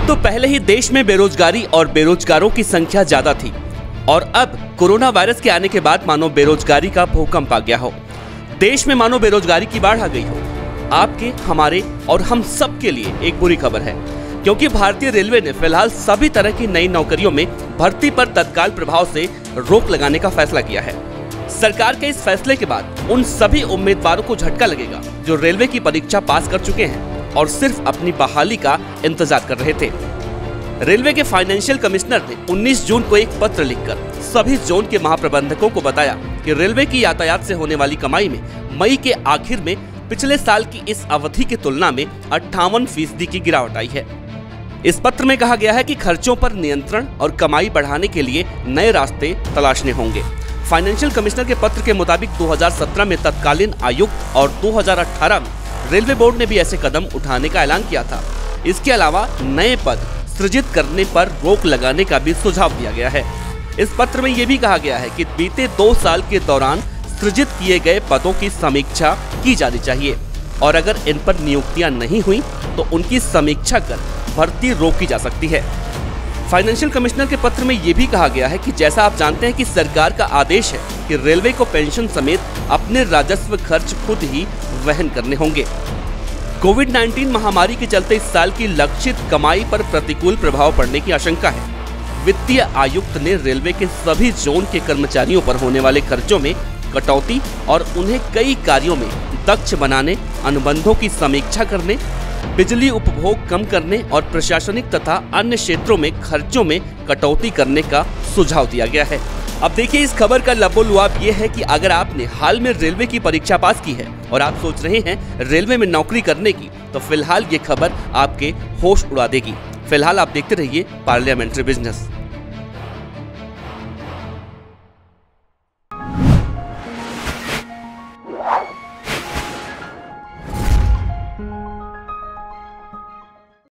तो पहले ही देश में बेरोजगारी और बेरोजगारों की संख्या ज्यादा थी और अब कोरोना वायरस के आने के बाद मानो बेरोजगारी का भूकंप आ गया हो। देश में मानो बेरोजगारी की बाढ़ आ गई हो। आपके, हमारे और हम सब के लिए एक बुरी खबर है, क्योंकि भारतीय रेलवे ने फिलहाल सभी तरह की नई नौकरियों में भर्ती पर तत्काल प्रभाव से रोक लगाने का फैसला किया है। सरकार के इस फैसले के बाद उन सभी उम्मीदवारों को झटका लगेगा जो रेलवे की परीक्षा पास कर चुके हैं और सिर्फ अपनी बहाली का इंतजार कर रहे थे। रेलवे के फाइनेंशियल कमिश्नर ने 19 जून को एक पत्र लिखकर सभी जोन के महाप्रबंधकों को बताया कि रेलवे की यातायात से होने वाली कमाई में मई के आखिर में पिछले साल की इस अवधि की तुलना में 58% की गिरावट आई है। इस पत्र में कहा गया है कि खर्चों पर नियंत्रण और कमाई बढ़ाने के लिए नए रास्ते तलाशने होंगे। फाइनेंशियल कमिश्नर के पत्र के मुताबिक 2017 में तत्कालीन आयुक्त और 2018 में रेलवे बोर्ड ने भी ऐसे कदम उठाने का ऐलान किया था। इसके अलावा नए पद सृजित करने पर रोक लगाने का भी सुझाव दिया गया है। इस पत्र में ये भी कहा गया है कि बीते 2 साल के दौरान सृजित किए गए पदों की समीक्षा की जानी चाहिए और अगर इन पर नियुक्तियां नहीं हुई तो उनकी समीक्षा कर भर्ती रोकी जा सकती है। फाइनेंशियल कमिश्नर के पत्र में ये भी कहा गया है कि जैसा आप जानते हैं कि सरकार का आदेश है कि रेलवे को पेंशन समेत अपने राजस्व खर्च खुद ही वहन करने होंगे। कोविड-19 महामारी के चलते इस साल की लक्षित कमाई पर प्रतिकूल प्रभाव पड़ने की आशंका है। वित्तीय आयुक्त ने रेलवे के सभी जोन के कर्मचारियों पर होने वाले खर्चों में कटौती और उन्हें कई कार्यों में दक्ष बनाने, अनुबंधों की समीक्षा करने, बिजली उपभोग कम करने और प्रशासनिक तथा अन्य क्षेत्रों में खर्चों में कटौती करने का सुझाव दिया गया है। अब देखिए, इस खबर का लबोलुआब ये है कि अगर आपने हाल में रेलवे की परीक्षा पास की है और आप सोच रहे हैं रेलवे में नौकरी करने की, तो फिलहाल ये खबर आपके होश उड़ा देगी। फिलहाल आप देखते रहिए पार्लियामेंट्री बिजनेस।